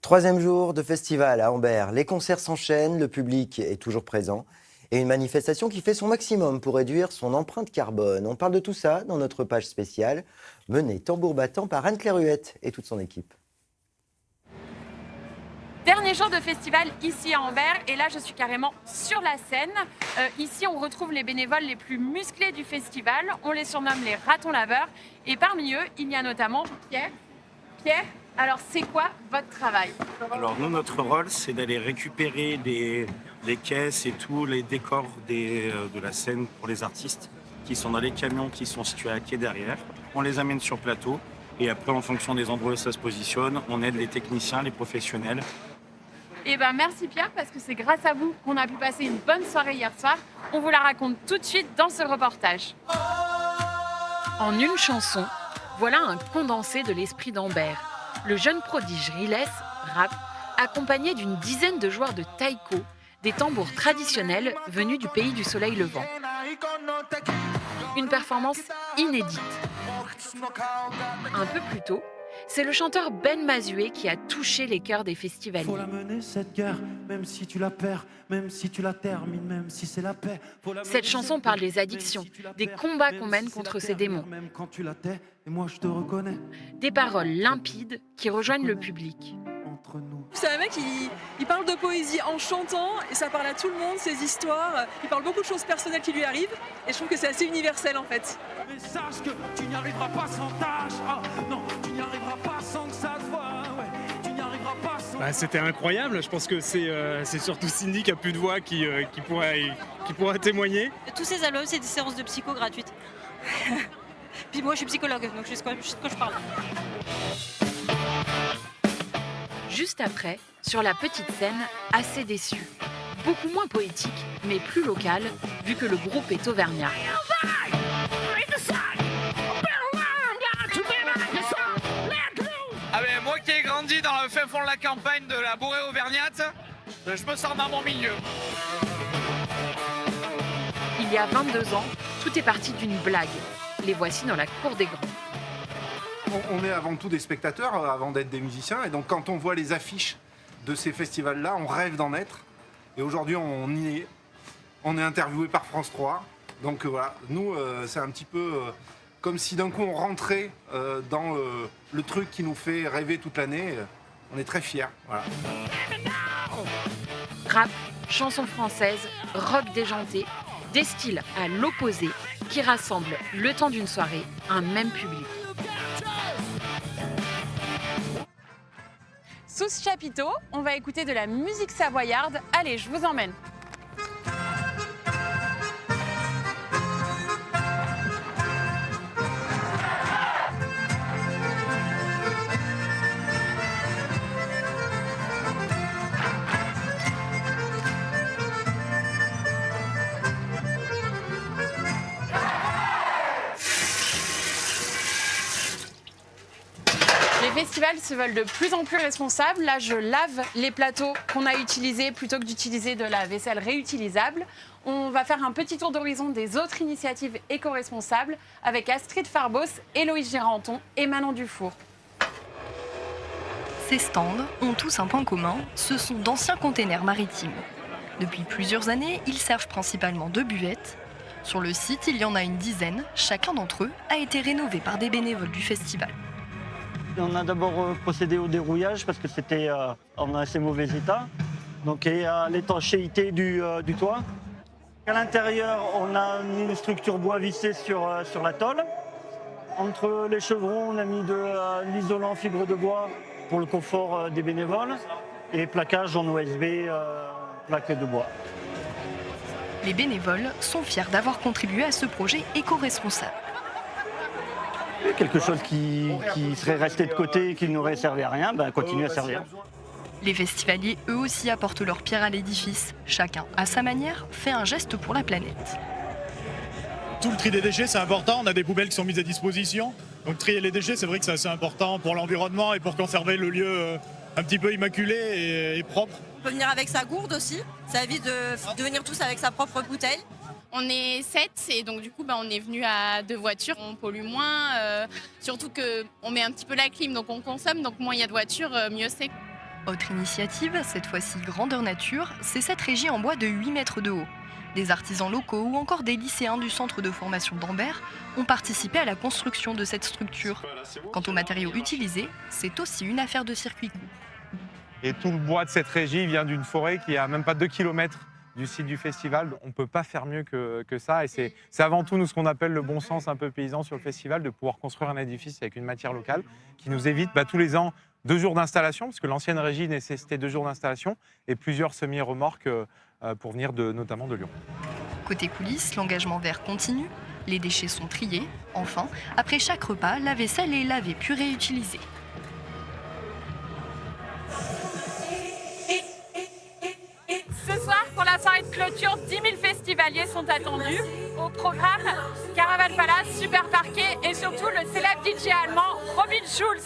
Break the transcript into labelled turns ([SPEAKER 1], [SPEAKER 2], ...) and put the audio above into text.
[SPEAKER 1] Troisième jour de festival à Ambert. Les concerts s'enchaînent, le public est toujours présent et une manifestation qui fait son maximum pour réduire son empreinte carbone. On parle de tout ça dans notre page spéciale, menée tambour battant par Anne-Claire Huette et toute son équipe.
[SPEAKER 2] Dernier jour de festival ici à Ambert et là je suis carrément sur la scène. Ici on retrouve les bénévoles les plus musclés du festival, on les surnomme les ratons laveurs et parmi eux il y a notamment Pierre. Pierre, alors c'est quoi votre travail?
[SPEAKER 3] Alors nous notre rôle c'est d'aller récupérer les caisses et tous les décors de la scène pour les artistes qui sont dans les camions qui sont situés à quai derrière. On les amène sur plateau et après en fonction des endroits où ça se positionne, on aide les techniciens, les professionnels.
[SPEAKER 2] Eh ben merci Pierre, parce que c'est grâce à vous qu'on a pu passer une bonne soirée hier soir. On vous la raconte tout de suite dans ce reportage. En une chanson, voilà un condensé de l'esprit d'Ambert. Le jeune prodige Riles rappe, accompagné d'une dizaine de joueurs de taïko, des tambours traditionnels venus du pays du soleil levant. Une performance inédite. Un peu plus tôt, c'est le chanteur Ben Mazué qui a touché les cœurs des festivaliers.
[SPEAKER 4] Faut la mener cette guerre, même si tu la perds, même si tu la termines, même si c'est la paix.
[SPEAKER 2] Cette chanson parle des addictions, des combats qu'on mène contre ces démons.
[SPEAKER 4] Même quand tu la tais, et moi je te reconnais.
[SPEAKER 2] Des paroles limpides qui rejoignent le public.
[SPEAKER 4] Entre nous.
[SPEAKER 5] C'est un mec, il parle de poésie en chantant et ça parle à tout le monde, ses histoires. Il parle beaucoup de choses personnelles qui lui arrivent et je trouve que c'est assez universel en fait.
[SPEAKER 4] Mais sache que tu n'y arriveras pas sans tâche. Ah, non, tu n'y arriveras pas sans que ça te voie. Ouais, tu n'y arriveras pas sans.
[SPEAKER 6] C'était incroyable. Je pense que c'est surtout Cindy qui a plus de voix qui pourra témoigner.
[SPEAKER 7] Tous ces albums, c'est des séances de psycho gratuites. Puis moi, je suis psychologue, donc je sais de quoi je parle.
[SPEAKER 2] Juste après, sur la petite scène, assez déçu. Beaucoup moins poétique, mais plus local, vu que le groupe est auvergnat.
[SPEAKER 8] Ah ben, moi qui ai grandi dans le fin fond de la campagne de la Bourrée auvergnate, je me sens dans mon milieu.
[SPEAKER 2] Il y a 22 ans, tout est parti d'une blague. Les voici dans la cour des grands.
[SPEAKER 9] On est avant tout des spectateurs, avant d'être des musiciens. Et donc quand on voit les affiches de ces festivals-là, on rêve d'en être. Et aujourd'hui, on y est. On est interviewé par France 3. Donc voilà, nous, c'est un petit peu comme si d'un coup on rentrait dans le truc qui nous fait rêver toute l'année. On est très fiers. Voilà.
[SPEAKER 2] Rap, chansons françaises, rock déjanté, des styles à l'opposé qui rassemblent le temps d'une soirée un même public. Sous ce chapiteau, on va écouter de la musique savoyarde. Allez, je vous emmène. Les festivals se veulent de plus en plus responsables. Là, je lave les plateaux qu'on a utilisés plutôt que d'utiliser de la vaisselle réutilisable. On va faire un petit tour d'horizon des autres initiatives éco-responsables avec Astrid Farbos, Héloïse Géranton et Manon Dufour.
[SPEAKER 10] Ces stands ont tous un point commun, ce sont d'anciens containers maritimes. Depuis plusieurs années, ils servent principalement de buvettes. Sur le site, il y en a une dizaine. Chacun d'entre eux a été rénové par des bénévoles du festival.
[SPEAKER 11] On a d'abord procédé au dérouillage parce que c'était en assez mauvais état. Donc il y a l'étanchéité du toit. À l'intérieur, on a mis une structure bois vissée sur la tôle. Entre les chevrons, on a mis de l'isolant fibre de bois pour le confort des bénévoles et plaquage en OSB, plaque de bois.
[SPEAKER 10] Les bénévoles sont fiers d'avoir contribué à ce projet éco-responsable.
[SPEAKER 11] Quelque chose qui serait resté de côté et qui n'aurait servi à rien, continue à servir.
[SPEAKER 10] Les festivaliers, eux aussi, apportent leur pierre à l'édifice. Chacun, à sa manière, fait un geste pour la planète.
[SPEAKER 6] Tout le tri des déchets, c'est important. On a des poubelles qui sont mises à disposition. Donc trier les déchets, c'est vrai que c'est assez important pour l'environnement et pour conserver le lieu un petit peu immaculé et propre.
[SPEAKER 7] On peut venir avec sa gourde aussi. Ça évite de venir tous avec sa propre bouteille.
[SPEAKER 12] On est 7 et donc du coup on est venu à 2 voitures, on pollue moins, surtout qu'on met un petit peu la clim donc on consomme, donc moins il y a de voitures, mieux c'est.
[SPEAKER 10] Autre initiative, cette fois-ci grandeur nature, c'est cette régie en bois de 8 mètres de haut. Des artisans locaux ou encore des lycéens du centre de formation d'Ambert ont participé à la construction de cette structure. Quant aux matériaux utilisés, c'est aussi une affaire de circuit court.
[SPEAKER 13] Et tout le bois de cette régie vient d'une forêt qui est à même pas 2 km du site du festival. On ne peut pas faire mieux que ça. Et c'est avant tout nous, ce qu'on appelle le bon sens un peu paysan sur le festival, de pouvoir construire un édifice avec une matière locale qui nous évite tous les ans 2 jours d'installation, parce que l'ancienne régie nécessitait 2 jours d'installation, et plusieurs semi-remorques pour venir notamment de Lyon.
[SPEAKER 10] Côté coulisses, l'engagement vert continue. Les déchets sont triés. Enfin, après chaque repas, la vaisselle est lavée puis réutilisée.
[SPEAKER 2] Ce soir, pour la soirée de clôture, 10 000 festivaliers sont attendus. Au programme, Caravan Palace, Super Parquet et surtout le célèbre DJ allemand Robin Schulz.